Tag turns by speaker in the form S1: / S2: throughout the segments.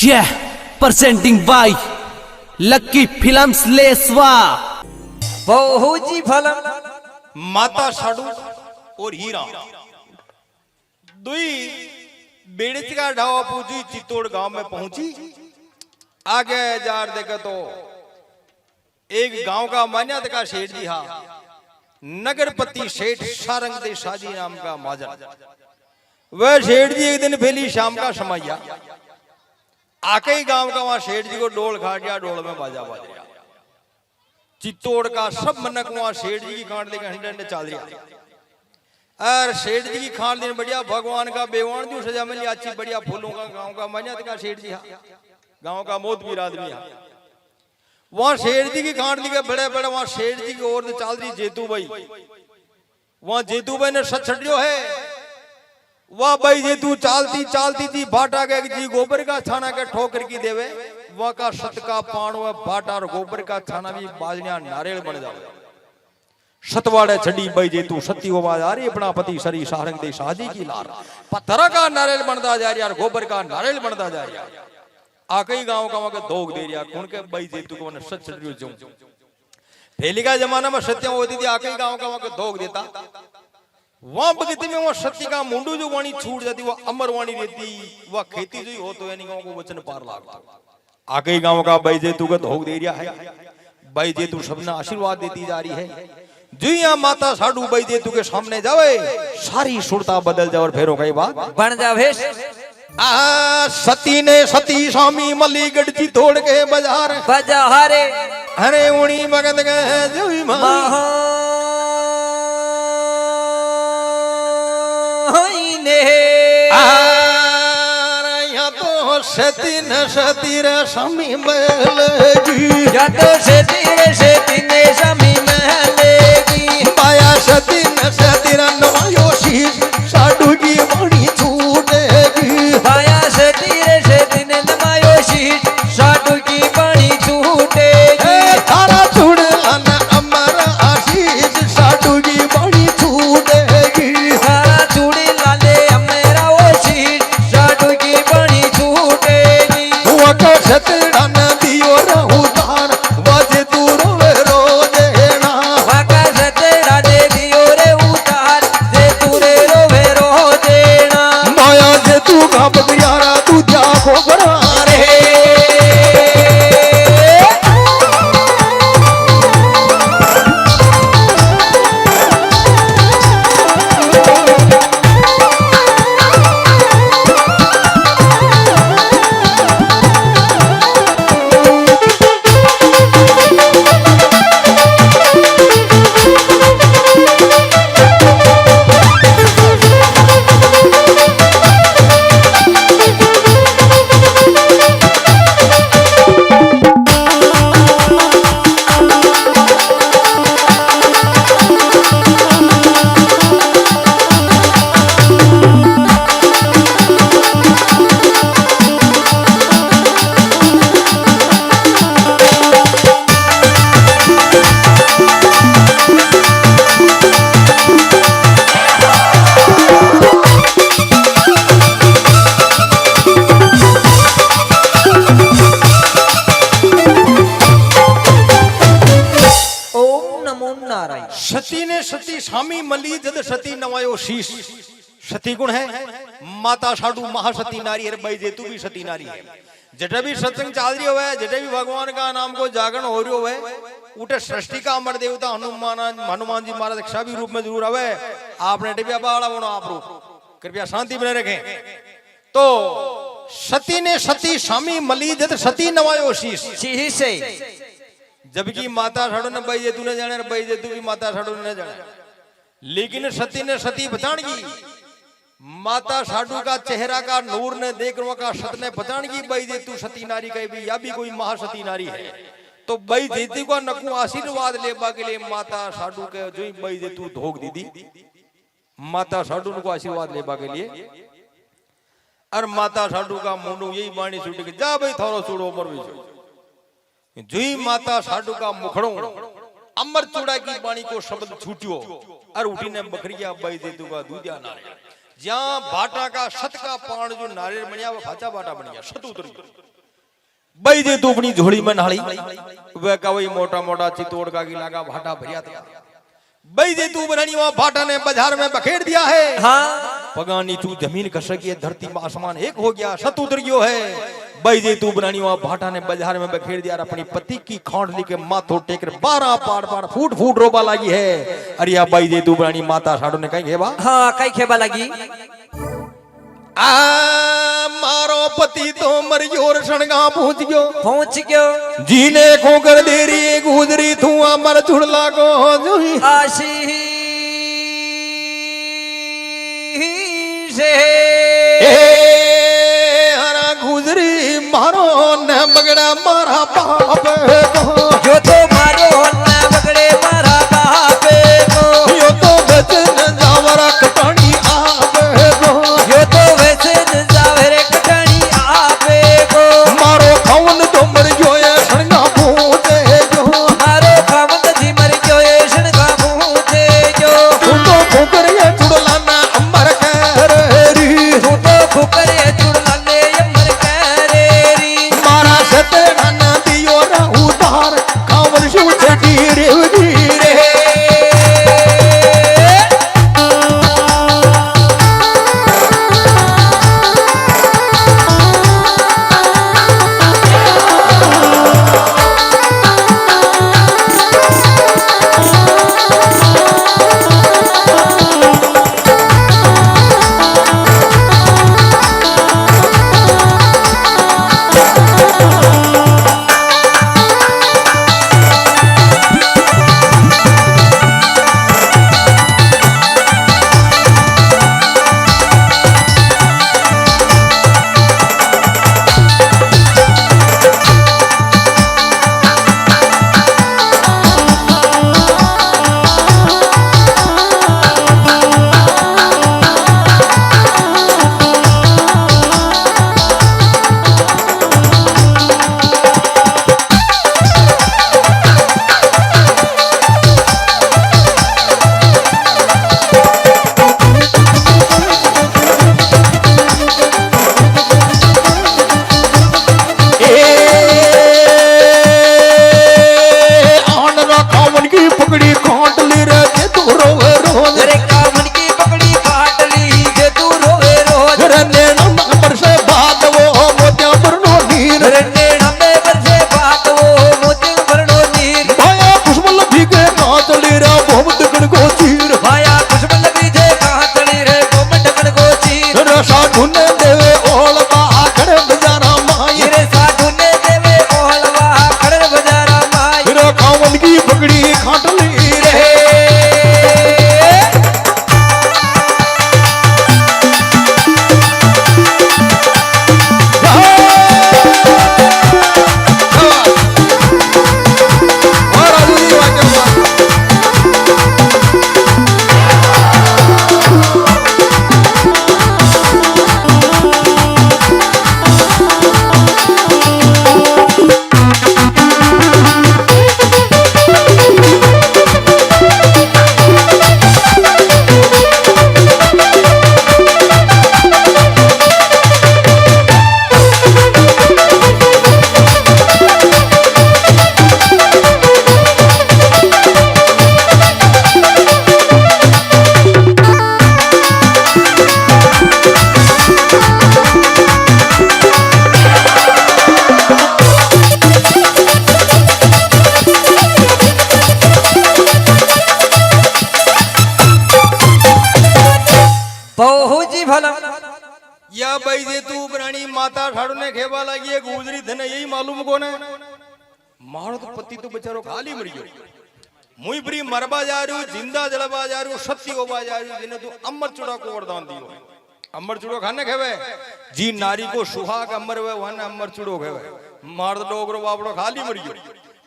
S1: Yeah, presenting by Lucky Films लेसवा।
S2: बहुजी फलम
S3: माता साडू और हीरा दुई बेड़च का ढावा पूजी चित्तौड़ गांव में पहुंची। आगे जार देखे तो एक गांव का मान्यत का सेठ जी हा नगरपति सेठ सारंग दे शाजी नाम का माजन। वह सेठ जी एक दिन पहली शाम का समैया आके ही गांव का वहां सेठ जी को डोल खाटिया, डोल में बाजा बाज रहा। चित्तौड़ का सब मनक वहां सेठ जी की खांड लेकर हंडे चल रहा। और सेठ जी की खांड दिन बढ़िया भगवान का बेवान जो सजा मिली अच्छी बढ़िया फूलों का गांव का मान्यत का सेठ जी हा गांव का मोतबीर आदमी हा। वहां सेठ जी की खांड लेके बड़े बड़े वहां सेठ जी की ओर चल रही जेतू भाई। वहां जेतू भाई ने सच छड़ियो है। वाह भाई जे तू चालती चालती थी भाटा के जी गोबर का छाना के ठोकर की देवे वह का सत का पान व भाटा और गोबर का छाना भी बाजनिया नारियल बन जावे। सतवाड़े छड़ी भाई जे तू सती आवाज आ रही अपना पति सरी सारंग दे शादी की लार पत्थर का नारियल बनता जा रहा गोबर का नारियल बनता जा रहा। आकई गांव का वहां दोग दे रहा कौन के भाई जे तू को सच छड़ियो जो पहले का जमाना में सत्य होती थी। आकई गांव का वहां दोग देता वहां बगीचे में वहां सत्य का मुंडू जो वाणी छूट जाती वह अमर वाणी रहती। वह खेती जो हो तो यानी गांव को वचन पार लागता। आगे गांव का भाई जे तू का धोख दे रहा है। भाई जे तू सबने आशीर्वाद देती जा रही है। जी यहाँ माता साडू भाई जे तू के सामने जावे सारी सुरता बदल जाए और फेरो कई बात
S2: बन जावे।
S3: सती ने सती स्वामी मलीगढ़ जी तोड़ के बाजार
S2: बजारे
S3: हरे उणी मगन गए जोई मां सती न सती रे स्वामी महलेगी
S2: या तो सती ने स्वामी महलेगी
S3: माया सती न सती रे नवायो शीश साडू की वाणी छूटेगी।
S2: माया सती ने नवायो शीश साडू की वाणी छूटेगी।
S3: तारा छूड़ लाना अमर आशीष साडू की वाणी छूटेगी।
S2: तारा छूड़ लाने अमरा वो शीश साडू की वाणी छूटेगी।
S3: वका सतड़ा न दियो रहू तार वाजे तू रोवे रोजे ना
S2: वका सतड़ा दे दियो रे उतार जे तू रे रोवे रोजे ना
S3: माया जे तू का बगियारा तू जा को बड़ा रे। सती ने सती स्वामी मली जद सती नवायो शीश। सती गुण है माता साडू महासती नारी है। भाई जे तू भी सती नारी है। जटे भी सत्संग चल रही हो जटे भी भगवान का नाम को जागरण हो रही हो उठे सृष्टि का अमर देवता हनुमान जी महाराज रक्षा भी रूप में जरूर आवे। आपने टिबिया बाड़ा बोलो आप रूप कृपया शांति बने रखें। तो सती ने सती स्वामी मली जद सती नवायो शीश
S2: शीश से
S3: जबकि माता साडू ने भाई जे तू ने जाने भाई जे तू भी माता साडू ने जाने। लेकिन सती ने सती बचान की माता साडू का चेहरा का नूर ने देख का सत ने बचान की भाई जे तू सती नारी कही भी या भी कोई महासती नारी है। तो भाई जेती को नकू आशीर्वाद लेबा के लिए माता साडू के जो भाई जे तू धोख दीदी माता साडू को आशीर्वाद लेबा के लिए। और माता साडू का मुंडू यही बाणी छूट के जा भाई थोरो छूड़ो ऊपर भी जुई माता साडू का मुखड़ो अमर चूड़ा की बाणी को शब्द छूटियो और उठी ने बकरिया बाई दे दूंगा दूधिया नारे ज्યાં भाटा का शत का पाण जो नारियल बनिया वो खाचा बाटा बनिया शत उतर बई जे तू अपनी झोली में नाली वे का वही मोटा मोटा चितौड़ का की लागा भाटा भरिया था बई जे तू बनानी वहां भाटा ने बाजार में बखेड़ दिया है
S2: हाँ
S3: पगानी तू जमीन खसक है धरती में आसमान एक हो गया शत उतर गयो है बई जे तू बनानी वहां भाटा ने बाजार में बखेड़ दिया अपनी पति की खोंडली के माथो टेकर 12 पार पार फूट फूट रोबा लगी है अरे या बई जे तू बनानी माता साडो ने कहीं घेबा
S2: हाँ कई खेबा लगी
S3: आ मारो पति तो मर गयो रणगा पहुंच गयो जीने को कर देरी गुजरी तू अमर झुड़ला को जोही
S2: आशी से
S3: हरा गुजरी मारो न बगड़ा मारा बाप को
S2: जो तो मारो न बगड़े मारा बाप को
S3: यो तो बचन जावरा कटानी आप को
S2: जो तो वैसे जावरे कटानी आपे को
S3: मारो कौन तो मर गयो ये रणगा पूते जो
S2: मारो खावत जी मर गयो ये शणगा भूते जो
S3: तू तो फुकर ये चुड़ला ना अमर करेरी
S2: तू तो फुकर ये चुड़ला ले अमर करेरी
S3: मारा सते ना दियो रा उधार कावल शिव छठी रे रे या भाई जे तू प्राणी माता ठाड़ो ने खेवा लगी है गुजरी धन यही मालूम कोने मारो तो पति तो बेचारो खाली मर गयो मुई प्री मरबा जा रही जिंदा जलबा जा रही सत्य होबा जा रही जिने तू अमर चूड़ा को वरदान दियो अमर चूड़ो खाने खेवे जी नारी को सुहाग अमर वे वने अमर चूड़ो खेवे मार तो डोगरो बापड़ो खाली मर गयो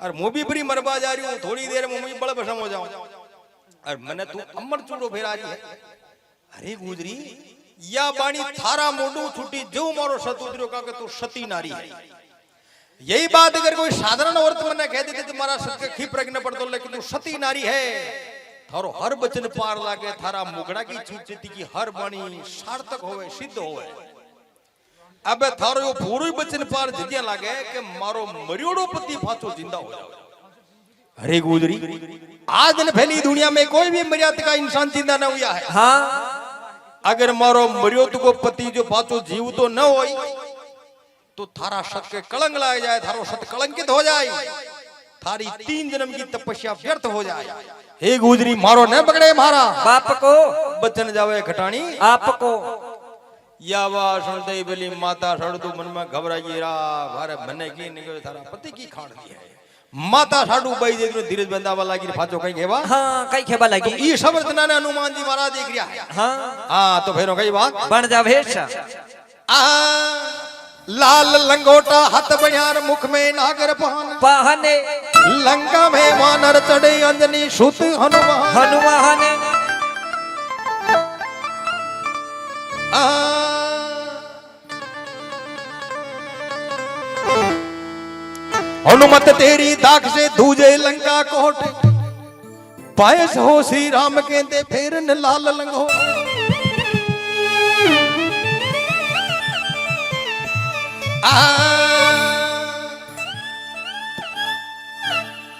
S3: और मु भी प्री मरबा जा रही हूं थोड़ी देर में मुई बड़ा भसम हो जाऊं और मने तू अमर चूड़ो फेरा रही है अरे गुजरी या बाणी थारा मोडू छुटी जो मारो सतुद्रो का तू सती नारी है यही बात अगर कोई साधारण औरत वरना कह देते तुम्हारा सत्य खी प्रज्ञा पड़तो लेकिन तू सती नारी है थारो हर बचन पार लागे, थारा मुगड़ा की चुचिति की हर वाणी सार्थक होवे, सिद्ध होवे। अबे थारो यो पूरो बचन पार जिद्या लागे कि मारो मरियोड़ो पति फाचो जिंदा हो जावे। अरे गुजरी, आज न फैली दुनिया में कोई भी मर्यादा का इंसान जिंदा न हुआ है।
S2: हाँ
S3: अगर मारो मरियो को पति जो पाचो जीव तो न हो, तो थारा सत के कलंक लग जाए, थारो सत कलंकित हो जाए, थारी 3 जन्म की तपस्या व्यर्थ हो जाए। हे गुजरी, मारो न पकड़े मारा
S2: बाप को
S3: बचन जावे घटानी
S2: आपको।
S3: या वा सुनते बोली माता सड़ तू मन में घबराई रा भारे मने की निकल थारा पति की खाड़ दी है। माता साडू बाई जे धीरज बंदावा लागी फाचो कई घेवा।
S2: हाँ कई खेबा लगी।
S3: ई शब्द ने हनुमान जी महाराज देख रिया है।
S2: हाँ
S3: तो फेरो कई बात
S2: बन जा भेष।
S3: लाल लंगोटा हाथ बनियार मुख में नागर पहन,
S2: पहने
S3: लंका में वानर चढ़े अंजनी सुत हनुमान।
S2: हनुमान
S3: हनुमत तेरी दाख से दूजे लंका कोट, पायस हो श्री राम कहते फेर न लाल लंगो।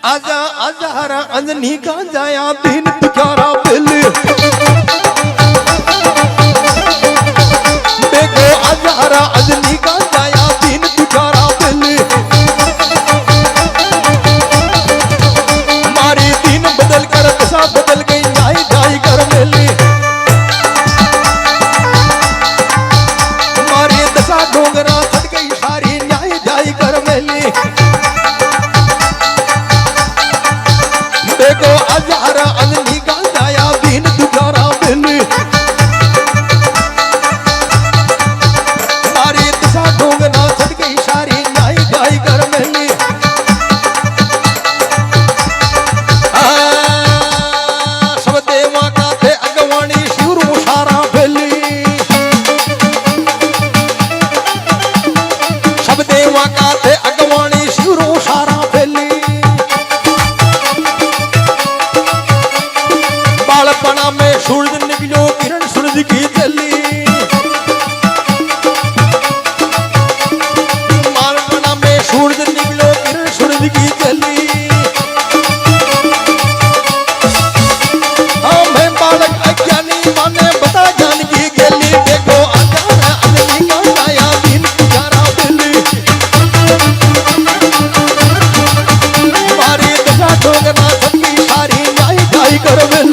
S3: आजा आजा हरा अंजनी का जाया दिन तुकारा बिल देखो, आजा हरा अंजनी का जाया दिन तुकारा बिल। मारी दिन बदल कर दशा बदल गई, जाई जाई कर मेली। मारी दशा डोंगरा छट गई सारी, जाई जाई कर मेली। देखो अजहरा अंजनी का जाया दिन दुकारा बिल। मारी दशा डोंगरा छट गई सारी, जाई जाई कर मेली। सब देवा का थे अगवानी शिवरू सारा फैली। सब देवा का थे अगवानी शिवरू सारा फैली। बालपना में सूरज निकलो किरण सूरज की जली। बालपना में सूरज निकलो किरण सूरज की जली। मैं बालक अज्ञानी माने बता जान की गेली। देखो अजाना अंजनी का जाया दिन तुकारा बिल। मारी दशा ठोकना सबकी सारी, जाई जाई कर बिल।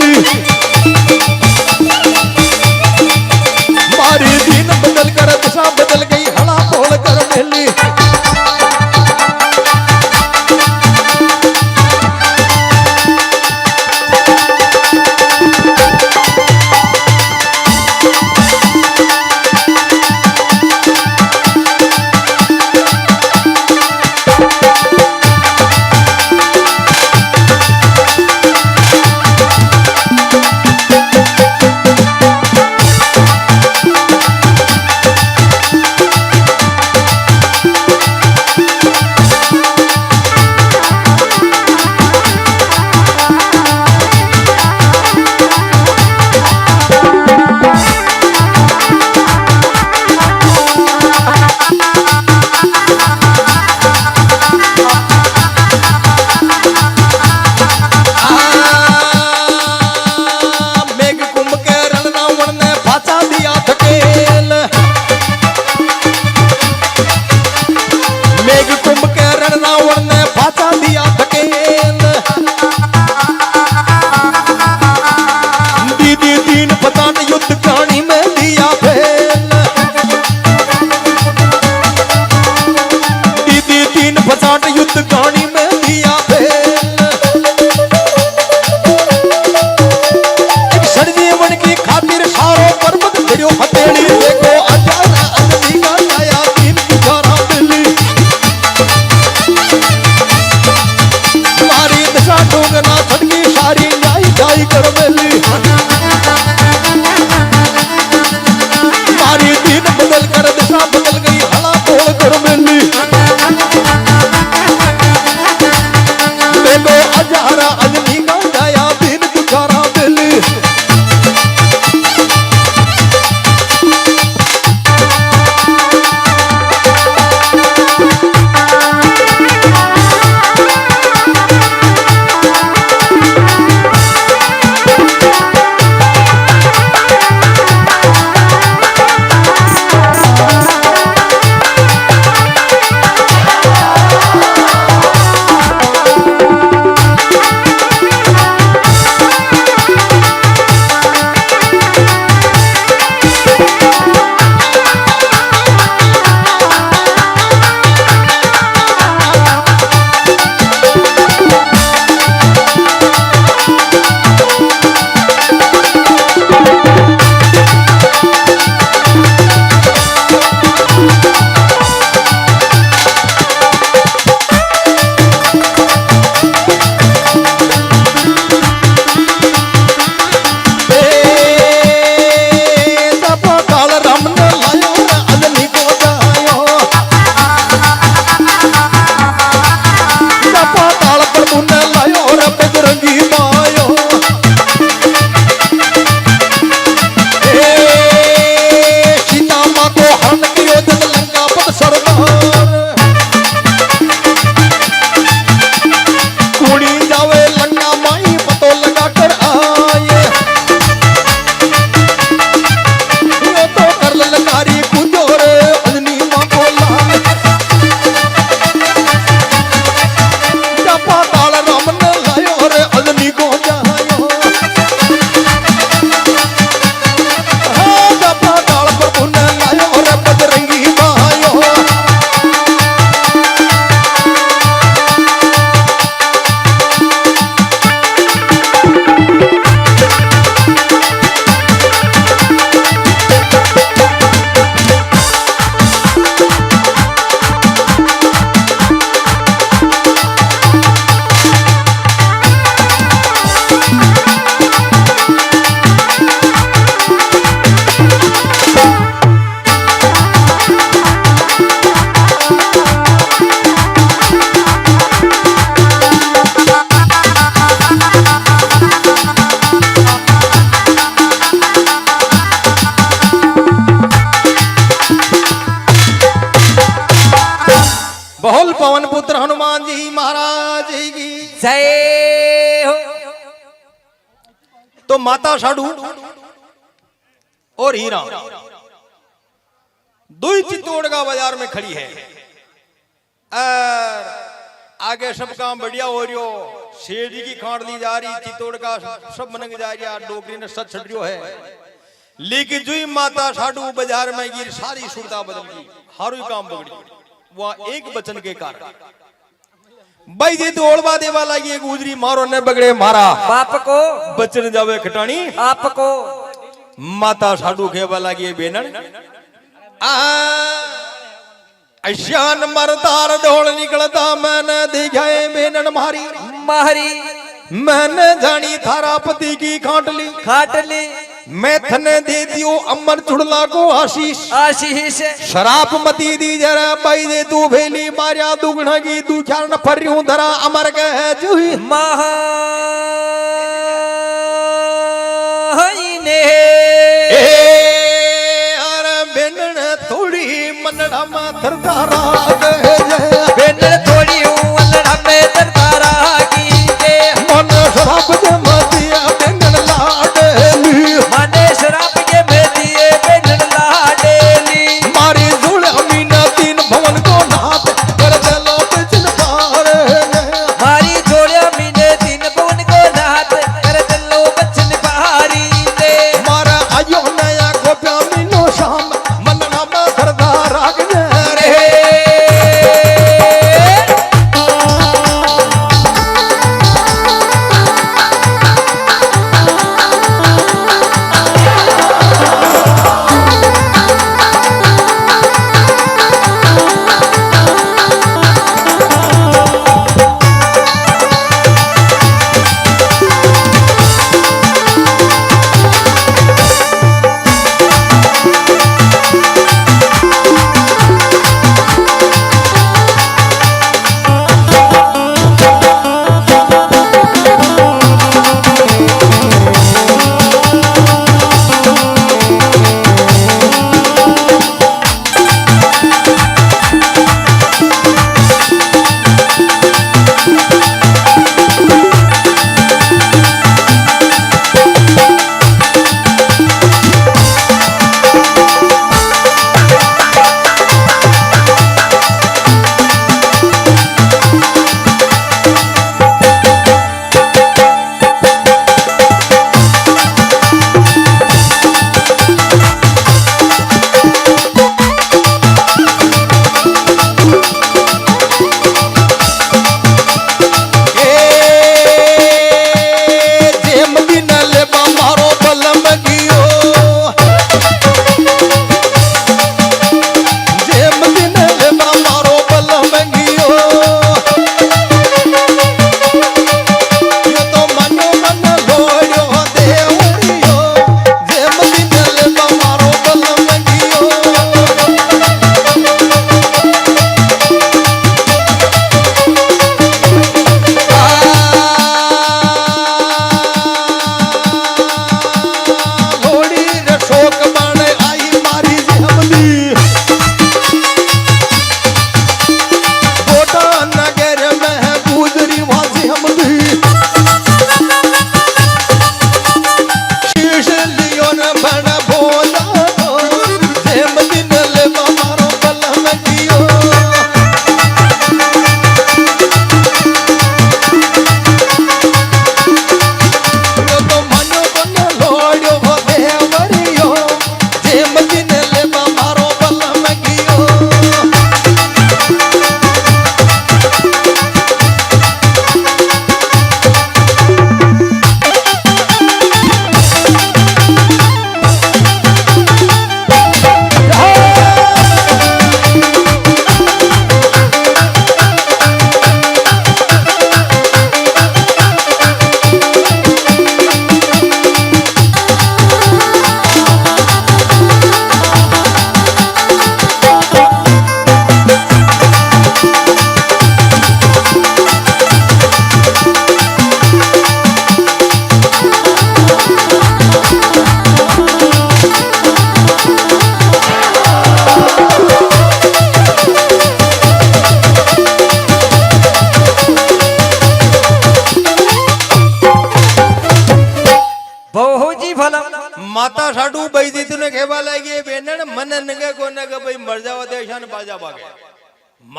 S3: मारी दिन बदल कर दशा बदल गई, हला बोल कर बिल। बहुल पवन पुत्र हनुमान जी महाराज की।
S2: जय हो।
S3: तो माता साडू और हीरा दुई चित्तौड़गढ़ बाजार में खड़ी है और आगे सब काम बढ़िया हो रही हो। शेर जी की खांड ली जा रही, चित्तौड़गढ़ सब मनंग जा रही है, डोगरी ने सच छड़ रही है। लेकिन जो ही माता साडू बाजार में गिर सारी सुरता बदल गई, हारू ही काम बगड़ी। वह एक वचन के कारण भाई जी तो ओलवा देवा लगी गुजरी मारो ने बगड़े मारा
S2: बाप को
S3: बचन जावे खटानी
S2: आपको।
S3: माता साडू खेवा लगी बेनन अशान मरदार ढोल निकलता मैंने दिखाए बेनन मारी
S2: मारी
S3: मैंने जानी थारा पति की खाटली
S2: खाटली
S3: मैं थने दे दियो अमर चुड़ला को आशीष
S2: आशीष
S3: शराब मती दी जरा बाई दे तू भेली मारिया दुगना की तू चार न फरियूं धरा अमर कह जुही
S2: महा ने
S3: बेनन थोड़ी मनड़ा माथर तारा
S2: बेनन थोड़ी मनड़ा में तारा की के
S3: मन शराब दे मतिया बेनन लाडली
S2: मने शराब के बेदिए बेनन लाडली
S3: मारी जुड़ अमीना तीन भवन को नाथ कर चलो बिचन पार
S2: मारी जोड़िया मीने तीन भवन को नाथ कर चलो बचन पहाड़ी दे
S3: मारा आयो नया गोप्या मीनो शाम मनना माथर तारा रे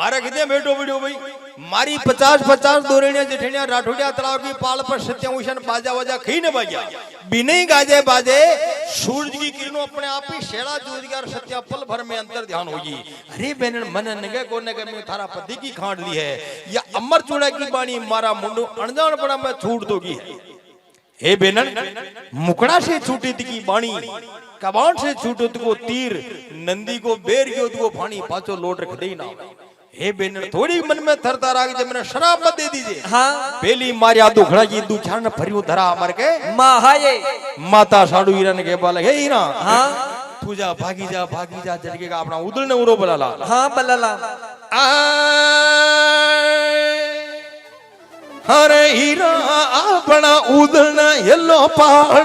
S3: मारा कितने बेटो वीडियो भाई मारी 50-50 दोरेणिया जेठनिया राठौड़िया तलाव की पाल पर सत्याभूषण बाजा वाजा खी न बाजा बिना गाजे बाजे सूरज की किरणों अपने आप ही शेड़ा जूझ गया सत्या पल भर में अंतर ध्यान होगी। अरे बहन मन नगे को नगे में थारा पति की खांड ली है या अमर चूड़ा की बाणी मारा मुंडो अनजान पड़ा मैं छूट दोगी है। हे बेनन मुकड़ा से छूटी थी की बाणी कबान से छूटो तुको तीर नंदी को बेर गयो तुको फानी पाचो लोट रख दे ना। हे बेनन थोड़ी मन में थरथर आ गई जब मैंने शराब मत दे दीजिए।
S2: हाँ
S3: पहली मारिया दुखड़ा की दुखान भरियो धरा मर के
S2: महाये
S3: माता साडू हीरन के बाल हे हीरा
S2: हाँ
S3: तू जा भागी जा जड़के का अपना उदल ने उरो बलाला
S2: हाँ बल्ला
S3: अरे हीरा अपना उदल ने येलो पहाड़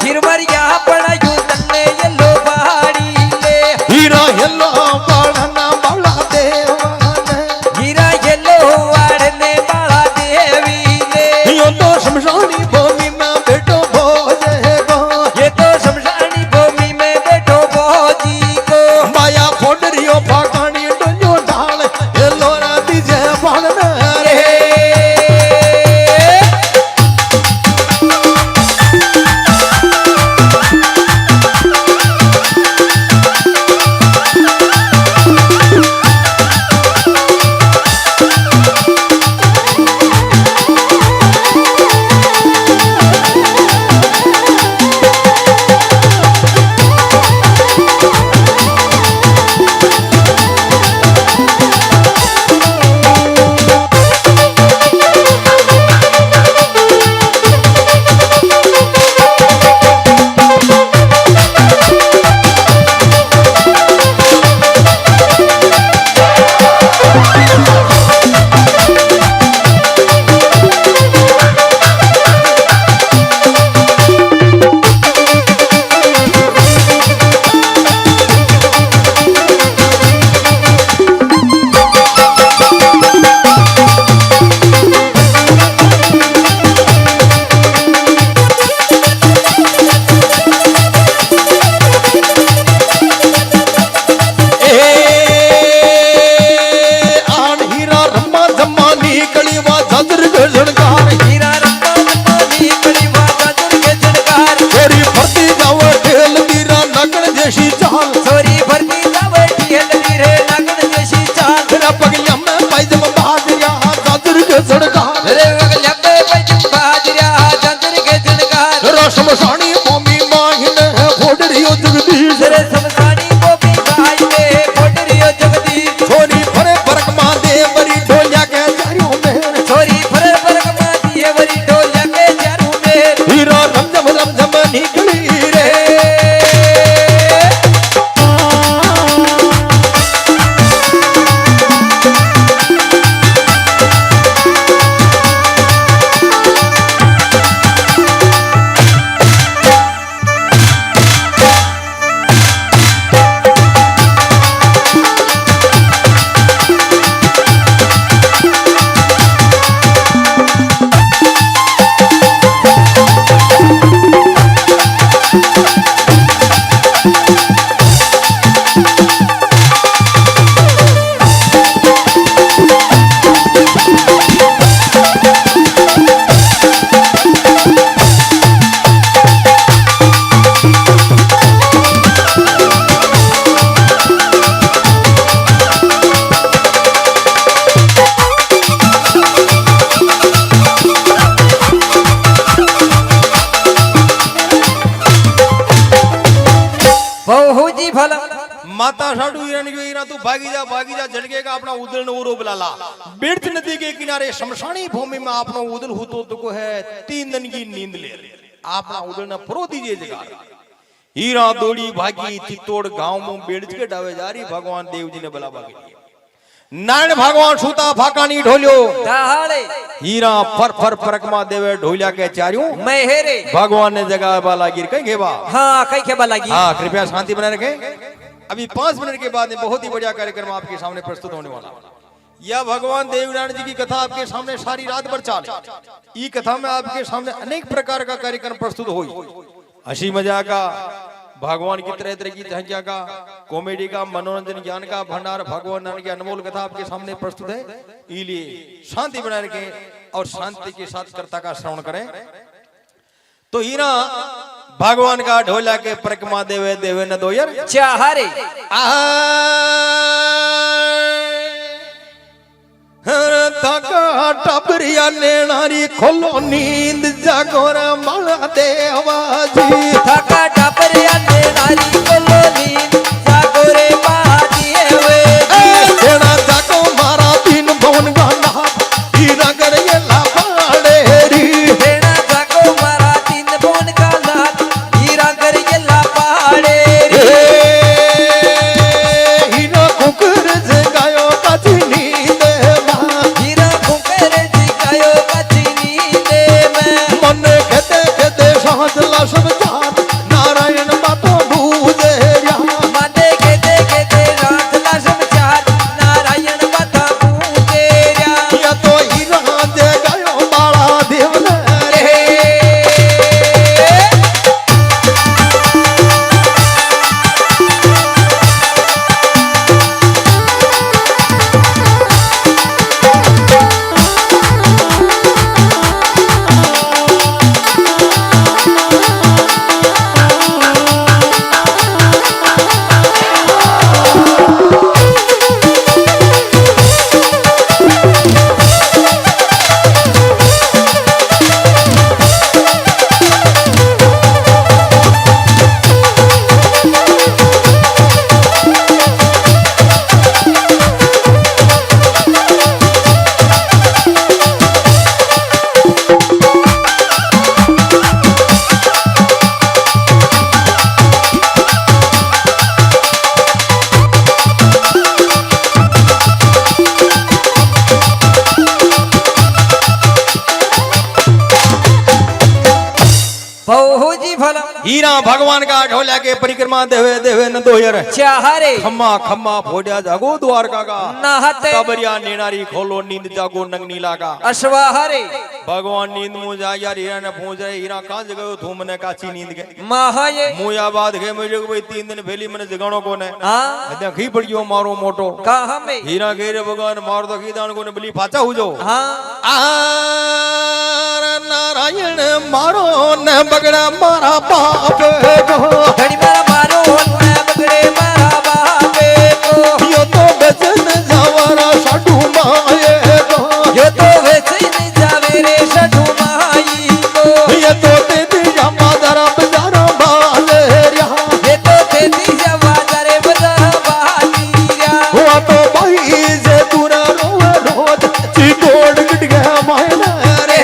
S2: फिर मरिया अपना उदल ने येलो पहाड़ी ले
S3: हीरा येलो पहाड़ना बाला देवाने
S2: हीरा येलो वाड़ने बाला देवी ले
S3: यो तो शमशानी भूमि में बैठो भोजे को
S2: ये तो शमशानी भूमि में बैठो भोजी को
S3: माया फोडरियो फाकानी डोलो ढाल येलो राती जे बालना रे शमशानी भूमि माहिन फोडरियो जगदीश
S2: रे शमशानी भूमि गायले फोडरियो जगदीश
S3: छोरी फरे फरक मां देवरी ढोलिया के चारों में
S2: छोरी फरे फरक मां देवरी ढोलिया के चारों में
S3: हीरा रमझम निकली रे
S2: बहुजी भला
S3: माता साडू हीरन के हीरा तू भागी जा झटके का अपना उदल ने उरो बलाला बिरथ नदी के किनारे शमशानी भूमि में अपना उदल हुतो तुको है 3 दिन की नींद ले अपना उदल ने परो दीजिए जगह हीरा दौड़ी भागी चित्तौड़ गांव में बेड़ के डावे जा रही भगवान देव जी ने बला भागी नारायण भगवान सूता फाकानी ढोलियो
S2: दहाड़े
S3: हीरा फर फर फरकमा देवे ढोलिया के चारियों
S2: मेहरे
S3: भगवान ने जगह बाला गिर कहीं घेबा
S2: हाँ कई के लगी
S3: हाँ कृपया शांति बनाए रखें। अभी 5 मिनट के बाद बहुत ही बढ़िया कार्यक्रम आपके सामने प्रस्तुत होने वाला। यह भगवान देवनारायण जी की कथा आपके सामने सारी रात भर चाले। ई कथा में आपके सामने अनेक प्रकार का कार्यक्रम प्रस्तुत हुई, हंसी मजाक का, भगवान की तरह तरह की झांकियां का, कॉमेडी का, मनोरंजन, ज्ञान का भंडार, भगवान नारायण की अनमोल कथा आपके सामने प्रस्तुत है। इसलिए शांति बनाए रखें और शांति के साथ कर्ता का श्रवण करें। तो हीरा भगवान का ढोला के परिक्रमा देवे देवे न दोयर
S2: चाहरे
S3: टबरिया नेणारी खोलो नींद जागोर माला देवाजी
S2: थका टपरिया नेणारी खोलो नींद जागोरे महादेवे
S3: देना जागो मारा तीन भवन गाना हीरा कर ये लापाड़े री
S2: देना जागो मारा तीन भवन गाना हीरा कर ये लापाड़े रे
S3: हीरा कुकर जगायो काची नींद
S2: हीरा कुकर जगायो काची नींद में
S3: मन कहते कहते सांस लाशन जात नारायण बातों भूजे या
S2: माने कहते कहते रात लाशन चार नारायण बता पूजे
S3: या तो हीरा दे गयो बाला देवन रे
S2: बहुजी फलम
S3: हीरा भगवान का ढोला के परिक्रमा देवे देवे न दोयर
S2: चाहरे
S3: खम्मा खम्मा फोड़िया जागो द्वारका का
S2: नहते
S3: कबरिया नेनारी खोलो नींद जागो नंग नीला का
S2: अश्वाहरे
S3: भगवान नींद मुँह जा यार हीरा ने पूछ रहे हीरा कहाँ जगह थू मने काची नींद के
S2: महाये
S3: मुया बाद के मुझे भाई 3 दिन पहली मैंने जगानो को ने
S2: हाँ
S3: देखी पड़ियो मारो मोटो
S2: कहाँ में
S3: हीरा कह रहे भगवान मार दो खीदान को ने बली फाचा हो जो
S2: हाँ
S3: नारायण मारो न बगड़ा मारा बाप को
S2: घड़ी मारा मारो मैं बगड़े मारा बापे को
S3: यो तो बचन जावारा साडू माए को
S2: यो तो वैसे नहीं जावे रे सठू माई को
S3: ये तो तेरी जमा दरा बजारा बाले रिया
S2: ये तो तेरी जवा दरे बजा बालिया
S3: हुआ तो भाई जे दूरा रोवे रोज चिकोड़ गिट गया मायना रे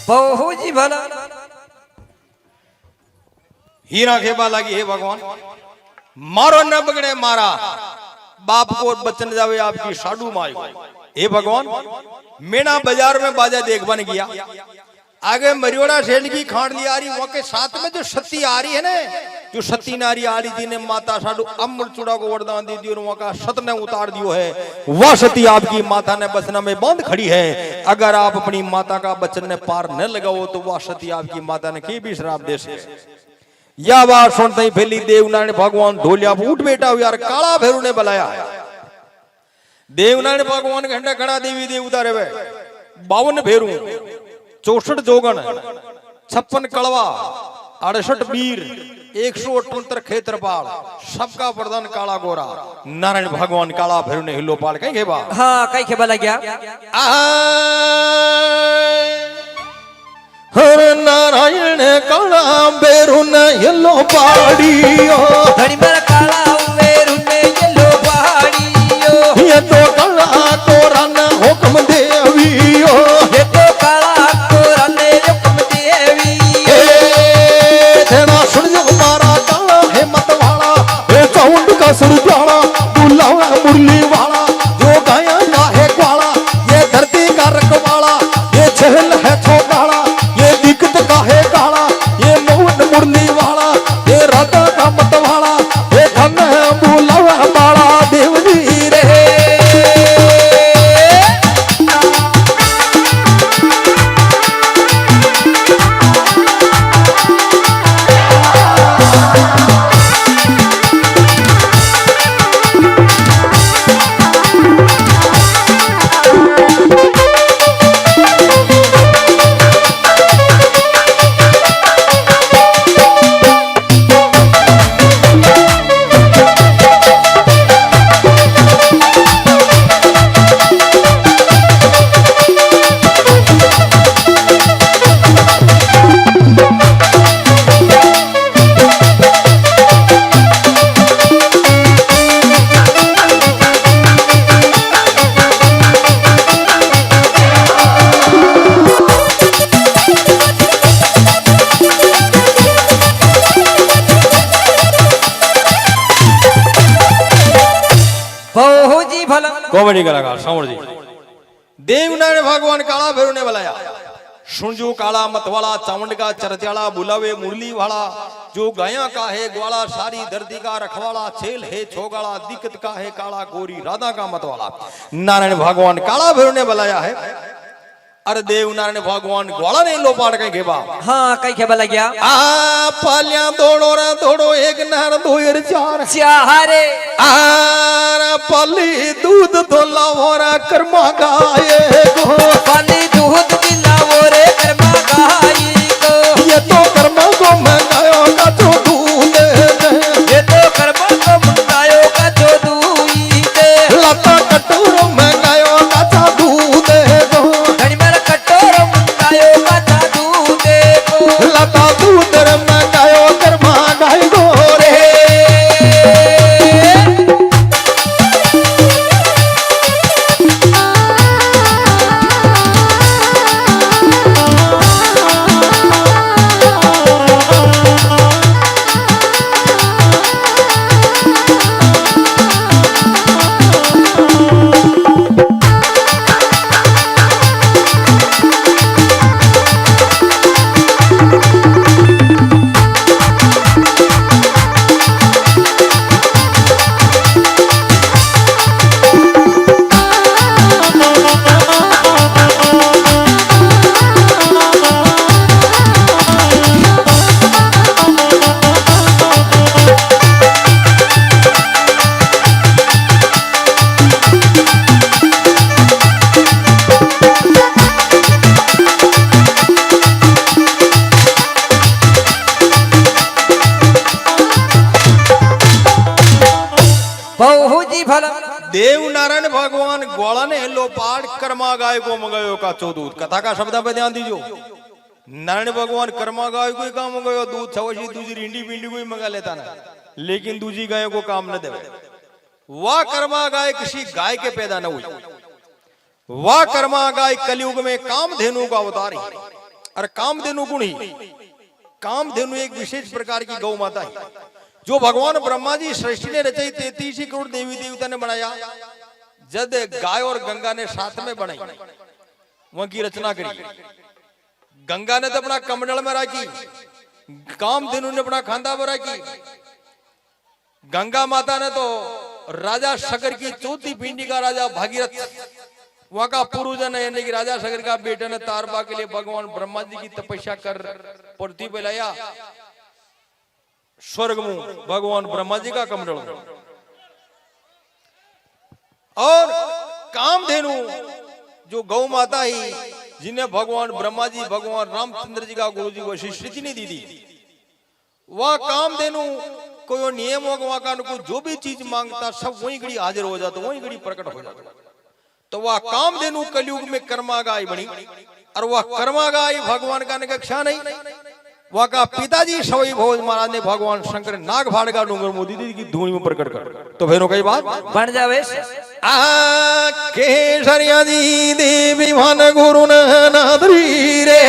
S2: बहु जी भला
S3: हीरा खेबा लगी, हे भगवान मारो न बगड़े मारा, बाप को बचन जावे आपकी साडू मायो। हे भगवान मेना बाजार में बाजा देख बन गया, आगे मरियोड़ा सेठ की खांड ली आ रही, वहां के साथ में जो सती आ रही है ना, जो सती नारी आ रही थी ने माता साडू अमृत चूड़ा को वरदान दे दियो, वहां का सत ने उतार दियो है। वह सती आपकी माता ने बचना में बांध खड़ी है, अगर आप अपनी माता का बचन ने पार न लगाओ तो वह सती आपकी माता ने की भी श्राप दे से। या बात सुनते ही फैली देवनारायण भगवान ढोलिया उठ बेटा यार, काला भैरू ने बुलाया है। देवनारायण भगवान घंटा खड़ा देवी देवता रे 52 भैरू, 64 जोगन, 56 कड़वा, 68 वीर, 178 खेत्रपाल, सबका प्रधान काला गोरा। नारायण भगवान काला भैरू ने हिलो पाल कहीं खेबा,
S2: हाँ कहीं खेबा लग गया।
S3: हर नारायण काला भैरू ने हिलो पाड़ियो,
S2: धनी मेरा काला भैरू ने हिलो पाड़ियो,
S3: ये तो काला गोरा ने हुक्म देवियो,
S2: ये तो काला गोरा ने हुक्म देवियो।
S3: तेरा सुन जो मारा काला है मत वाला, ये चाउंड का सुर जाना दूल्हा मुरली वाला, जो गाया का है ग्वाला, ये धरती का रखवाला, ये छहल है छोकाला, ये दिक्कत का है काला, ये मोहन मुरली वाला, ये राधा का मत वाला, ये धन है बुलावा वाला देव जी रे।
S2: बहु जी भला
S3: कॉमेडी कलाकार सावर जी। देवनारायण भगवान काला भैरू ने बुलाया, सुन जो काला मतवाला, चावंड का चरचाला, बुलावे मुरली वाला, जो गाया का है ग्वाला, सारी धरती का रखवाला, छेल है छोगाला, दिक्कत का है काला गोरी, राधा का मतवाला। नारायण भगवान काला भैरू ने बुलाया है। अरे देवनारायण भगवान ग्वाला ने लो पाड़ कहीं घेबा,
S2: हाँ कहीं खेबा लग गया।
S3: पालिया दौड़ो रा दौड़ो, एक नार दो यार चार,
S2: चारे
S3: पली दूध तो लावोरा कर्मा गाये गो,
S2: पानी दूध पिलाओ रे कर्मा गाई को,
S3: ये तो कर्मा को मंगायो का तो दूध दे,
S2: ये तो कर्मा को मंगायो का जो दूई दे,
S3: लता कटोरो मंगायो का तो दूध दे गो,
S2: धनी मेरा कटोरो मंगायो का जो दूध दे को,
S3: लता दूध रे मंगायो कर्मा गाय गो रे।
S2: बहु जी भला
S3: देवनारायण भगवान ग्वाला ने लो पाड़ कर्मा गाय को मंगायो का चो दूध। कथा का शब्द पे ध्यान दीजियो। नारायण भगवान कर्मा गाय को काम मंगायो दूध छवशी दूजी रिंडी पिंडी को मंगा लेता ना, लेकिन दूजी गाय को काम न देवे। वह कर्मा गाय किसी गाय के पैदा न हुई, वह कर्मा गाय कलयुग में कामधेनु का अवतार है। अरे कामधेनु गुण ही, कामधेनु एक विशेष प्रकार की गौ माता है जो भगवान ब्रह्मा जी सृष्टि ने रचाई। 33 करोड़ देवी देवता ने बनाया, जब गाय और गंगा ने साथ में बनाई, वहां की रचना करी। गंगा ने तो अपना कमंडल में राखी, कामधेनु ने अपना खांदा में राखी। गंगा माता ने तो राजा शकर की चौथी पिंडी का राजा भागीरथ, वहां का पूर्वजन है, यानी कि राजा शकर का बेटा ने तारबा के लिए भगवान ब्रह्मा जी की तपस्या कर पृथ्वी पे लाया, स्वर्ग में भगवान ब्रह्मा जी का कमंडल। और कामधेनु जो गौ माता ही, जिन्हें भगवान ब्रह्मा जी भगवान रामचंद्र जी का गुरु जी वशिष्ठ जी ने दी थी, वह कामधेनु कोई नियम होगा का अनुकूल जो भी चीज मांगता सब वही घड़ी हाजिर हो जाता, वही घड़ी प्रकट हो जाता। तो वह कामधेनु कलयुग में कर्मा गाय बनी, और वह कर्मा गाय भगवान का निकक्षा नहीं। वह का पिताजी सवई भोज महाराज ने भगवान शंकर नाग भाड़ का डूंगर मोदी दी की धूनी में प्रकट कर। तो बहनों कई बात
S2: बन जावे
S3: केसरिया जी देवी भान गुरु नादरी रे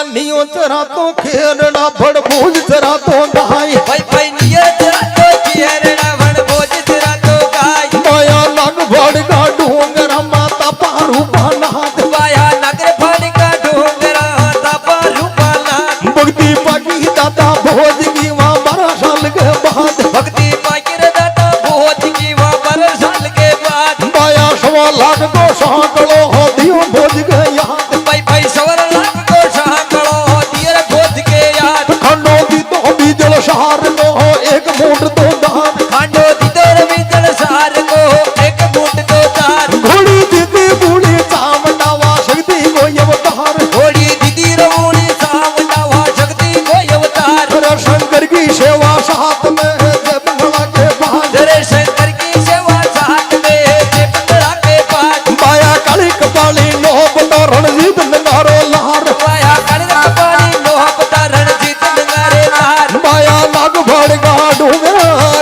S3: नियो चरा तो खेरना भड़ भोज चरा तो गाय,
S2: भाई नियो चरा तो खेरना भड़ भोज चरा तो गाय।
S3: माया नाग भड़ का डूंगर माता पारू बानाथ,
S2: माया नाग भड़ का डूंगर माता पारू बानाथ।
S3: भक्ति पाकी दादा भोज की मां 12 साल के बाद,
S2: भक्ति पाकी दादा भोज की मां 12 साल के बाद।
S3: माया 1.25 लाख को सांकड़ो हो दियो भोज के याद,
S2: भाई 1.25 लाख को सांकड़ो हो दियो भोज के याद।
S3: खंडो दी तो बीजल सहार को हो एक मूठ तो दान,
S2: खंडो दी तो बीजल सहार को हो एक मूठ तो दान।
S3: घोड़ी दीदी बूढ़ी चामटावा शक्ति को अवतार,
S2: घोड़ी दीदी रोड़ी चामटावा शक्ति को अवतार।
S3: शंकर की सेवा साथ में है जब मंगला के बाद,
S2: रे शंकर की सेवा साथ में है जब मंगला के बाद।
S3: माया काली कपाली लोभ तो रणजीत नगारो लहार,
S2: माया काली कपाली लोभ तो रणजीत नगारे लहार।
S3: माया नाग भड़ का डूंगर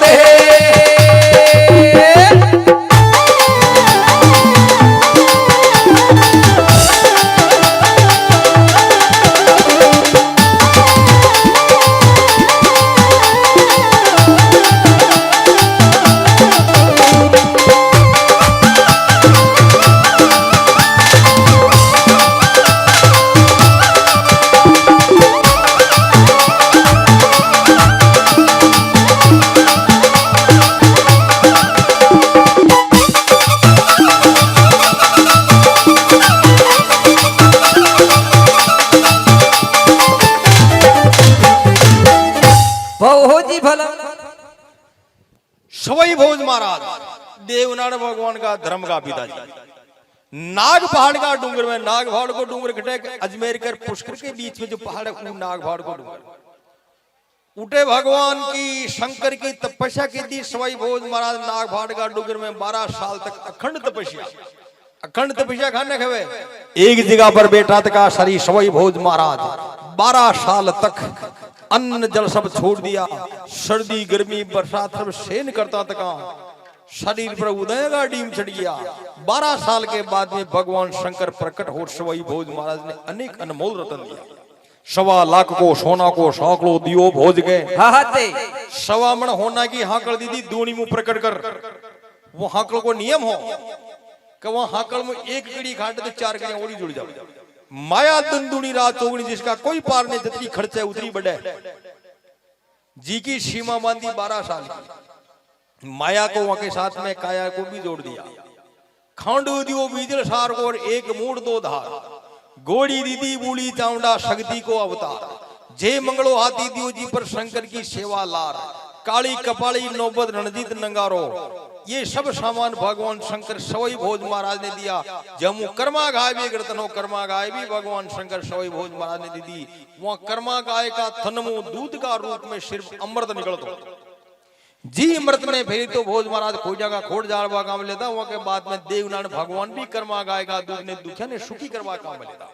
S3: रे सवई भोज महाराज देवनारायण भगवान का धर्म का पिताजी। नाग पहाड़ का डूंगर में, नाग पहाड़ को डूंगर घटे अजमेर कर पुष्कर के बीच में जो पहाड़ है वो नाग पहाड़ को डूंगर उठे भगवान की शंकर की तपस्या की थी। सवई भोज महाराज नाग पहाड़ का डूंगर में 12 साल तक अखंड तपस्या खाने खवे एक जगह पर बैठा था शरी सवई भोज महाराज 12 साल तक अन्न जल सब छोड़ दिया, सर्दी गर्मी बरसात सब सहन करता था, शरीर पर उदय का डीम चढ़ गया। 12 साल के बाद में भगवान शंकर प्रकट हो सवई भोज महाराज ने अनेक अनमोल रतन दिया। 1.25 लाख को सोना को सैकड़ों दियो भोज गए। 1.25 मन होना की हाकड़ दीदी दूनी मुंह प्रकट कर। वो हाकड़ को नियम हो कि वह हाकड़ में एक कड़ी खाटे तो 4 कड़ियां और जुड़ जाओ। माया दुनी रात चौगनी जिसका कोई पार नहीं, जितनी खर्च है उतनी बढ़े। जी की सीमा बांधी 12 साल की। माया को वहां के साथ में काया को भी जोड़ दिया। खांडू दियो बीजल सार को और एक मूड 2 धार। गोड़ी दीदी बूढ़ी चामुंडा शक्ति को अवतार। जय मंगलो हाथी दियो जी पर शंकर की सेवा लार। काली कपाली नौबत रणजीत नंगारो, ये सब सामान भगवान शंकर सवई भोज महाराज ने दिया। जमू कर्मा गाय भी कीर्तनो, कर्मा गाय भी भगवान शंकर सवई भोज महाराज ने दी। वहां कर्मा गाय का थनमु दूध का रूप में सिर्फ अमृत निकलतो जी। अमृत में फिर तो भोज महाराज कोई जगह खोड़ जाड़वा काम लेता। वहां के बाद में देवनारायण भगवान भी कर्मा गाय का दूध ने दुखिया ने सुखी करवा काम लेता।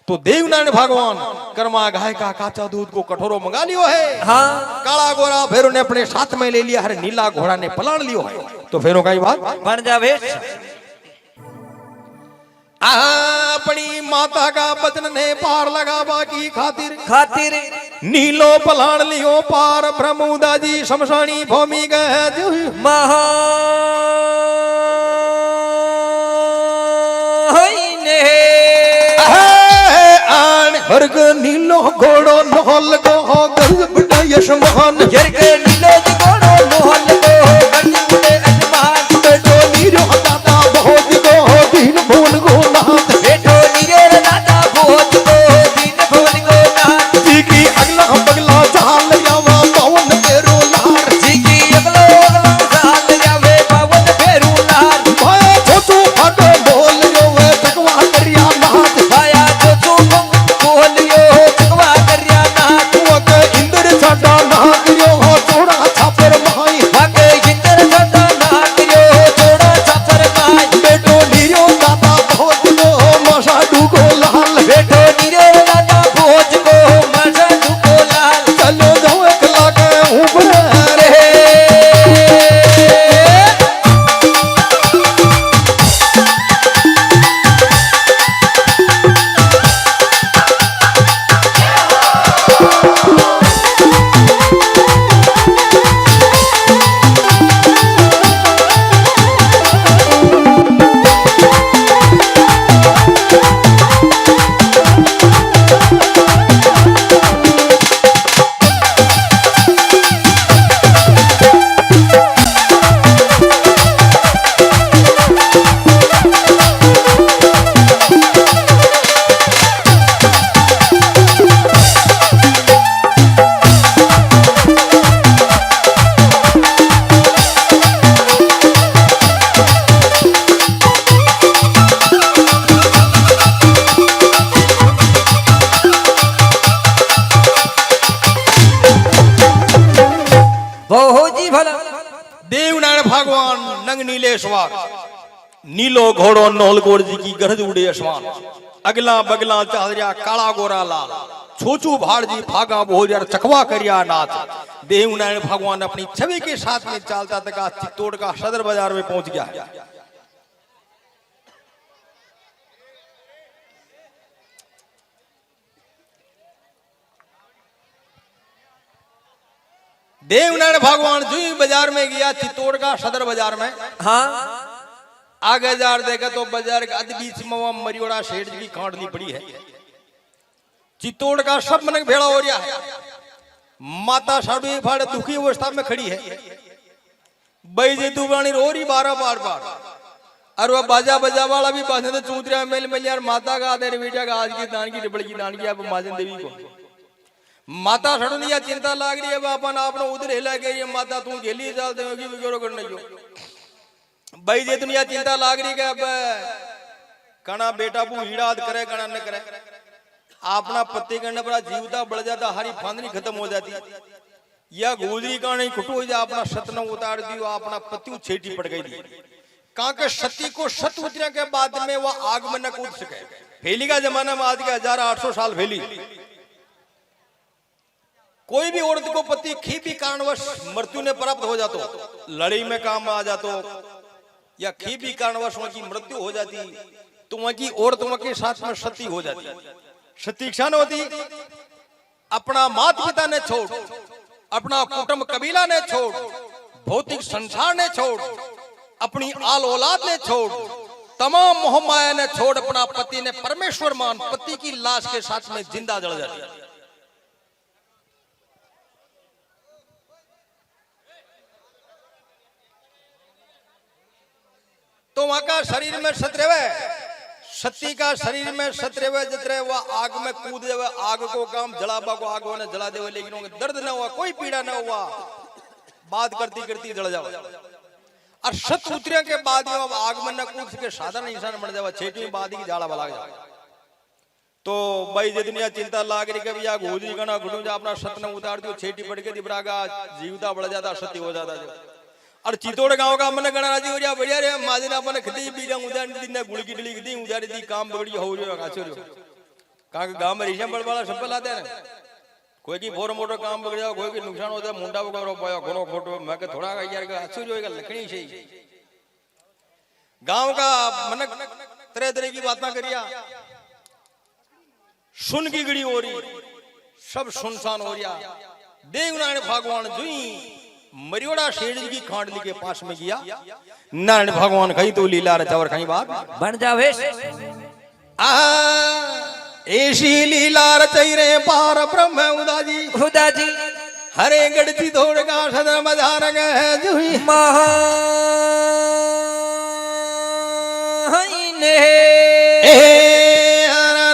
S3: तो देवनारायण भगवान कर्मा गाय का काचा दूध को कठोरो मंगा लियो है। हाँ। काला गोरा भैरव ने अपने साथ में ले लिया, हर नीला घोड़ा ने पलाण लियो है। तो फेरो कई बात
S2: बन जावे
S3: अपनी माता का वचन ने पार लगावा की खातिर
S2: खातिर
S3: नीलो पलाण लियो पार ब्रह्मुदा जी शमशानी भूमि गए जो
S2: महा
S3: हर्ग नीलो घोड़ो नहल गो गर्ज बड़ा यशमान
S2: जरग नीलो घोड़ो नहल गो गर्ज बड़ा यशमान
S3: बेटो नीरो दादा बहुत गो दीन भूल गो नाथ
S2: बेटो नीरो दादा बहुत गो दीन भूल गो नाथ
S3: जी की अगला बगला जाल जावा पवन फेरो लार
S2: जी की अगला जाल जावे पवन फेरो लार
S3: भाया छोटू फाटो बोल जो वे चकवा करिया नाथ
S2: भाया छोटू बोलियो चकवा करिया नाथ
S3: वके इंद्र छाटा नाथ यो चोड़ा छापर माई
S2: वके इंद्र छाटा नाथ यो चोड़ा छापर माई
S3: बेटो नीरो दादा बहुत गो मसा डूगो लाल
S2: बेटो नीरो दादा भोज को मजा दुको लाल
S3: चलो जाओ एकला के ऊपर रे
S2: बहुजी भला
S3: देवनारायण भगवान नंग नीलेश्वर नीलो घोड़ो नौलगोर जी की गरज उड़े आसमान अगला बगला चादरिया काला गोरा लाल छोचू भाड़ जी भागा भोजर चकवा करिया नाथ देवनारायण भगवान अपनी छवि के साथ में चालता तक चित्तौड़ का सदर बाजार में पहुंच गया देवनारायण भगवान जुई बाजार में गया चित्तौड़ का सदर बाजार में
S2: हाँ
S3: आगे जार देखा तो बाजार के अध बीच में वहां मरियोड़ा शेठ जी की खांडली पड़ी है चित्तौड़ का सब मन भेड़ा हो रहा है माता साडू फाड़े दुखी अवस्था में खड़ी है बैजे दुबानी रो रही बार बार और वह बाजा बजा वाला भी बाजन चूतरिया मेल मिल यार माता का आदर बेटा का आज की दान की डिबड़ की दान की अब माजन देवी को माता सड़न या चिंता लाग रही है बापन आपने उधर हिला के ये माता तू गेली चलते होगी वगैरह करने जो भाई जे दुनिया चिंता लाग रही है अब कना बेटा बू हीड़ाद करे कना न करे अपना पत्ते करने पर जीवता बढ़ जाता हरी फांदनी खत्म हो जाती या गुजरी का नहीं खुटू हो जा अपना सतना उतार दी अपना पति छेटी पड़ गई थी कहा के सती को सत उतरने के बाद में वह आग में न कूद सके फैली का जमाना में आज के 1800 साल फैली कोई भी औरत को पति खी भी कारणवश मृत्यु ने प्राप्त हो जातो लड़ाई में काम आ जातो या खी भी कारणवश उनकी मृत्यु हो जाती तो उनकी औरत उनके साथ में सती हो जाती सती क्षण होती अपना माता पिता ने छोड़ अपना कुटुंब कबीला ने छोड़ भौतिक संसार ने छोड़ अपनी आल औलाद ने छोड़ तमाम मोह माया ने छोड़ अपना पति ने परमेश्वर मान पति की लाश के साथ में जिंदा जल जाती तो वहां का शरीर में सत्रह सती का शरीर में सत्रह जतरे वह आग में कूद जावे आग को काम जलाबा को आग ने जला देवे लेकिन दर्द न हुआ कोई पीड़ा न हुआ बात करती करती जल जाओ और सत उतरे के बाद में आग में न कूद सके साधारण इंसान बन जावा छेटी बाद ही जाला बला जाए तो भाई जे दुनिया चिंता लाग रही कभी या गोजी गना घुटू जा अपना सतना उतार दियो छेटी पड़ के दिबरागा जीवता बढ़ जाता सती हो जाता जो और चित्तौड़ गांव का मन गणराजी हो जा बढ़िया रे माजिना अपन खदी बीजा उदार दी ने गुड़ की डली दी उदार दी काम बगड़ी हो रे काचो रे का गांव में ऋषम बड़ वाला सब लाते हैं कोई की बोर मोटो काम बगड़ जाओ कोई की नुकसान हो जाए मुंडा वगैरह पाया घणो खोटो मैं के थोड़ा यार का अच्छी जोएगा लकड़ी से गांव का मनक तरह तरह की बातें करिया सुन की गड़ी हो रही सब सुनसान हो रहा देवनारायण भगवान जुई मरियोड़ा शेर जी की खांडली के पास में गया नारायण भगवान कहीं तो लीला रचावर कहीं बात
S2: बन जावे
S3: ऐसी लीला रचई रे पार ब्रह्म उदाजी
S2: खुदा जी
S3: हरे गढ़ची दौड़ का सदर मजार गए जुई
S2: महाने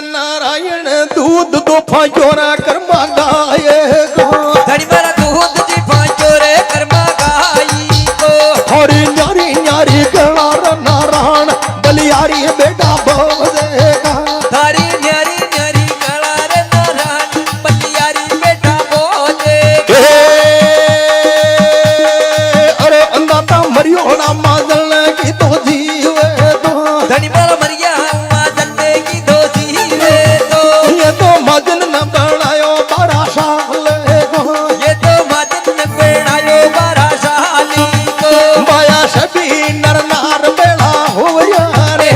S3: नारायण दूध तो फांचोरा कर्मा गाये को
S2: धड़ी मारा दूध जी फांचोरे कर्मा गाई को
S3: हरी न्यारी न्यारी गलार नारायण बलियारी बेटा बोलेगा
S2: थारी न्यारी न्यारी गलार नारायण बलियारी बेटा बोले
S3: अरे अंदाता मरियो ना माजल की तो जीवे तो
S2: धड़ी मारा मरिया माजन की दो जीवे तो
S3: ये तो माजन न बनायो 12 साल को
S2: ये तो माजन ने पेड़ायो 12 साली को
S3: माया सभी नर नार बेड़ा हो यारे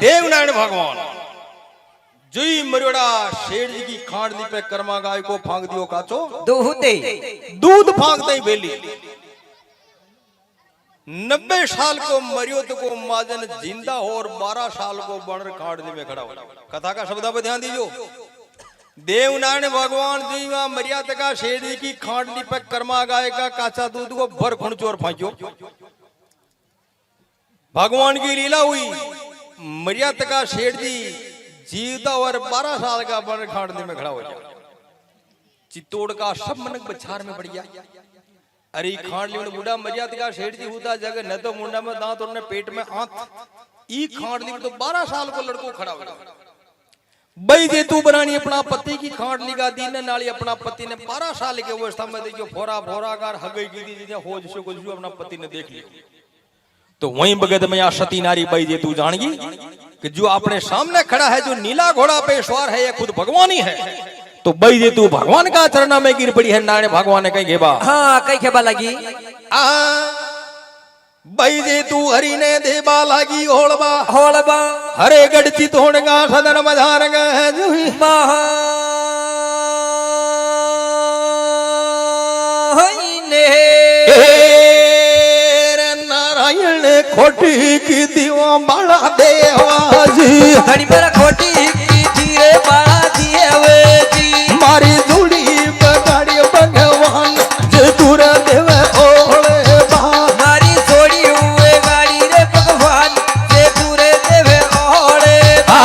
S3: देवनारायण भगवान जुई मरियोड़ा शेर जी की खांडली पे कर्मा गाय को फांक दियो काचो
S2: दूधे
S3: दूध फांकते ही बेली 90 साल को मरियोत को माजन जिंदा हो और 12 साल को बनर खांडली में खड़ा हो कथा का शब्द पे ध्यान दीजिए देवनारायण भगवान जी वहां मरियात का शेर जी की खांडली पे कर्मा गाय का काचा दूध को भर खुणचोर फांक्यो भगवान की लीला हुई मरियात का शेठ जी जीवता और 12 साल का बन खांडने में खड़ा हो गया चित्तौड़ का सब मनक बछार में पड़ गया अरे खांडली में बूढ़ा मरियात का शेठ जी होता जगह न तो मुंडा में दांत और न पेट में आंत ई खांडली में तो 12 साल को लड़को खड़ा हो गया भाई जे तू बनानी अपना पति की खांडली का दीन नाली अपना पति ने 12 साल की अवस्था में देखियो फोरा फोरागार हगई की दी हो जिसको कुछ अपना पति ने देख लिया तो वहीं बगद में या सती नारी बाई जे तू जानेगी कि जो अपने सामने खड़ा है जो नीला घोड़ा पे सवार है ये खुद भगवान ही है तो बाई जे तू भगवान का चरणा में गिर पड़ी है नारायण भगवान ने कहीं घेबा
S2: हाँ कई खेबा लगी
S3: बाई जे तू हरि ने देबा लागी होलबा
S2: होलबा
S3: हरे गढ़ची तोड़गा सदन मधार गए जुही खोटी की दीवा बड़ा देवाजी
S2: धड़ी मेरा खोटी की धीरे बड़ा दिए जी
S3: मारी जुड़ी बगाड़ी भगवान जे दूर देवे ओले बा
S2: मारी जोड़ी हुए गाड़ी रे भगवान जे दूर देवे ओले बा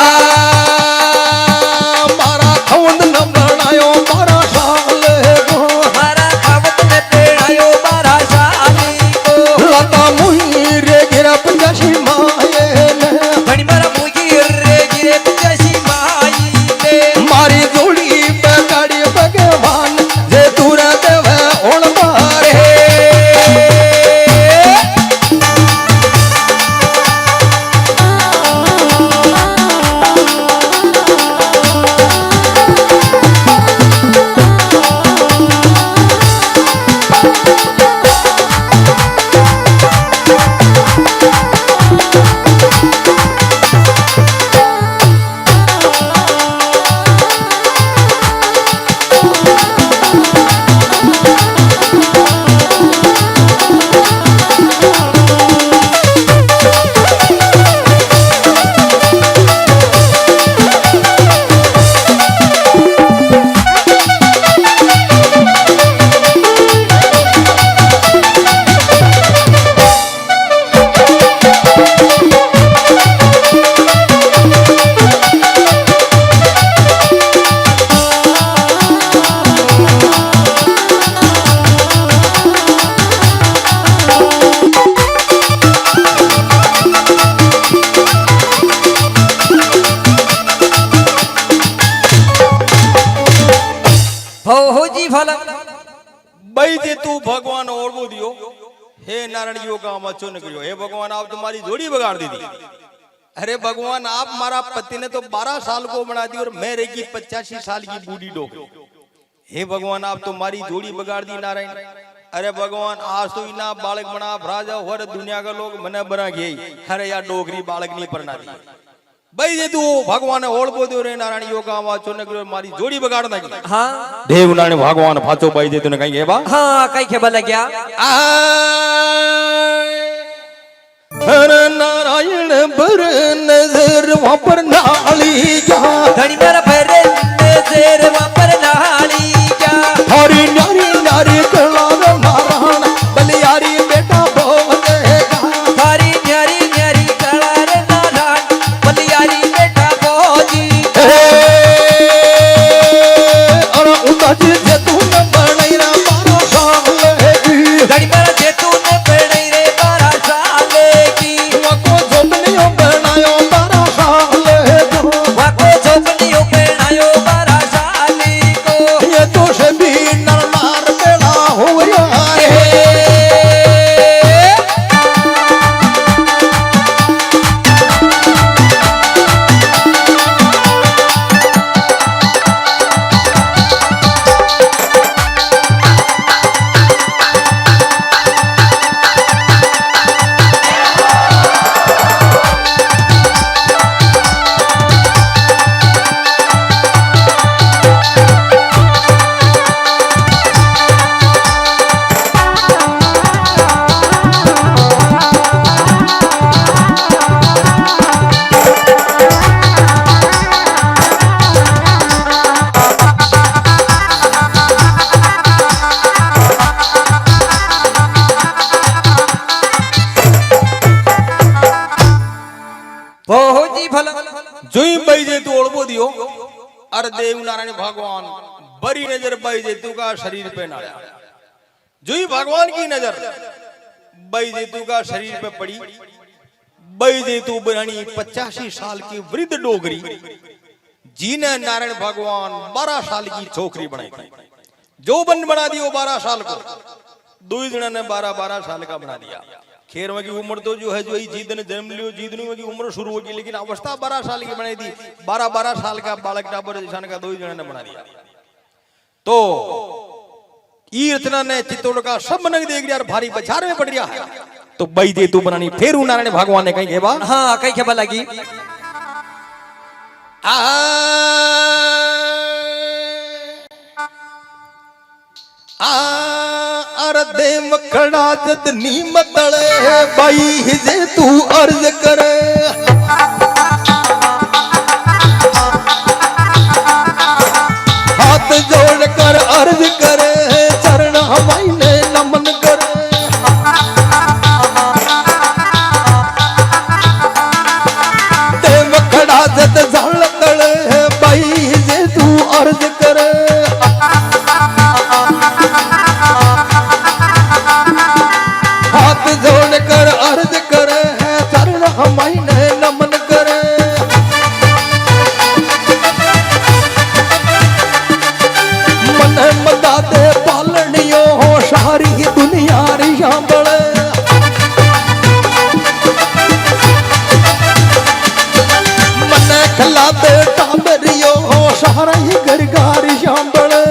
S3: मारा खवंद न बनायो 12 साल को
S2: मारा खवंद ने पेड़ायो 12 साल को
S3: लता मुही रे गिरा पंजाशी माये ने
S2: धड़ी मेरा मुही रे गिरे पंजाशी माई ने
S3: मारी जोड़ी बगाड़ी भगवान
S2: जी भला
S3: भाई जे तू भगवान ओढ़ो दियो हे नारायण जी का मचो निकलियो हे भगवान आप तुम्हारी जोड़ी बिगाड़ दी थी। अरे भगवान आप हमारा पति ने तो 12 साल को बना दी और मैं रहेगी 85 साल की बूढ़ी डोकरी। हे भगवान आप तुम्हारी जोड़ी बिगाड़ दी नारायण। अरे भगवान आज तो इना बालक बना भराजा और दुनिया का लोग मने बना गई। अरे यार डोकरी बालक नहीं पढ़ना दी भाई ये तू भगवान ओढ़ दो रे नारायण योगा आवाज चोने के मारी जोड़ी बिगाड़ ना की।
S2: हाँ
S3: देव नारायण भगवान फाचो भाई जे तूने कहीं बा
S2: हाँ कहीं के बल गया
S3: हर नारायण बर नजर वहां पर नाली जा
S2: धनी मेरा भरे नजर वहां पर नाली जा
S3: हरी नारी नारी कला नारायण बलियारी बेटा बोलेगा
S2: हरी न्यारी न्यारी कला रे नारायण बलियारी बेटा बोजी
S3: और उदास जे तू न बनई रा 12 साल है
S2: धनी मेरा जे तू ने पढ़ई रे 12 साल की
S3: को जोबनियो बनायो 12 साल है
S2: वाको झोपड़ियों पे आयो 12 साल को
S3: ये तो सभी नर नार बेड़ा हो रहा है।
S2: बहुत ही भला
S3: जोई बाई जे तू ओढ़बो दियो अरे देव नारायण भगवान बड़ी नजर बाई जे तू का शरीर पे ना जोई भगवान की नजर बाई जे तू का शरीर पे पड़ी बाई जे तू बरानी 85 साल की वृद्ध डोगरी जीने नारायण भगवान 12 साल की छोकरी बनाई थी जो बन बना दियो 12 साल को दो ही जना ने 12 साल का बना दिया। खेर में की उम्र तो जो है जो ही जीत ने जन्म लियो जीतने में की उम्र शुरू होगी लेकिन अवस्था 12 साल की बनाई थी 12 साल का बालक टाबर जिसान का दो ही जना ने बना दिया। तो ई रचना ने चित्तौड़ का सब मन देख लिया भारी बाजार में पड़ गया है तो बई दे तू बनानी फिर नारायण भगवान ने कहीं के बा
S2: हाँ कहीं के बल लगी
S3: अरे मखड़ा जद नीम तले बाई जे तू अर्ज करे हाथ जोड़ कर अर्ज करे चरण हमारे नमन करे देव खड़ा जद जल तले बाई जे तू अर्ज करे हाथ जोड़ कर अर्ज करे है चरण हमारे नमन करे मन मदा दे पालनियो हो सारी दुनिया रिया बड़े मन खला दे टाबरियो हो सारा ही गरगारी बड़े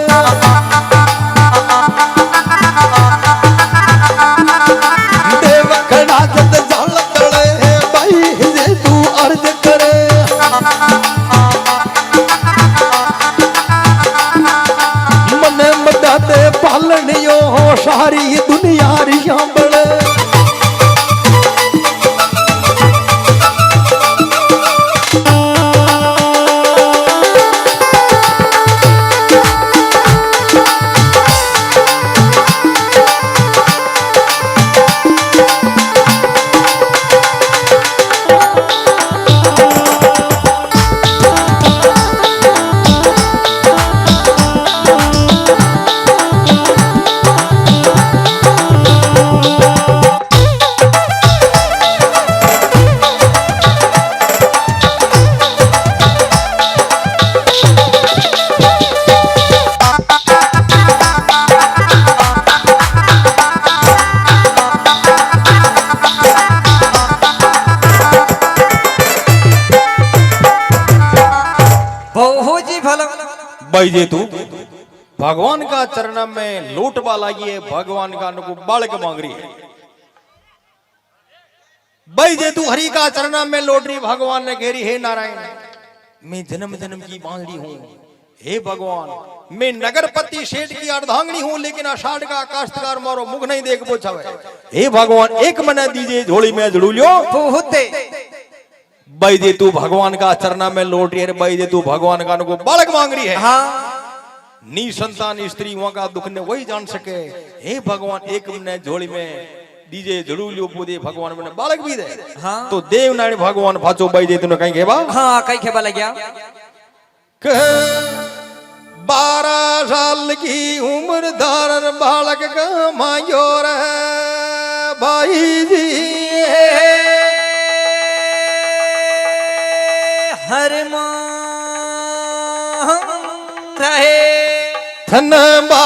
S3: पालनियो हो सारी दुनिया रिया बड़े भाई जे तू भगवान का चरण में लोटवा लागिए भगवान का नुकु बालक मांग रही है भाई जे तू हरि का चरण में लौट रही भगवान ने घेरी हे नारायण मैं जन्म जन्म की बांधड़ी हूं हे भगवान मैं नगरपति सेठ की अर्धांगनी हूं लेकिन आषाढ़ का काश्तकार मारो मुख नहीं देख पोछावे हे भगवान एक मना दीजिए झोली में जड़ू लियो
S2: होते
S3: भाई जे तू भगवान का चरण में लौट रही है भाई जे तू भगवान का नुकु बालक मांग रही है
S2: हाँ
S3: नी संतान स्त्री वहां का दुख ने वही जान सके हे भगवान एक मने झोली में दीजे जरूर लियो पूदे भगवान मैंने बालक भी दे
S2: हाँ
S3: तो देव नारायण भगवान भाचो बाई दे तूने कहीं खेबा
S2: हाँ कई खेबा लग गया
S3: 12 साल की उम्र धारण बालक का मायो रे भाई जी
S2: हर मां रहे
S3: धन बालक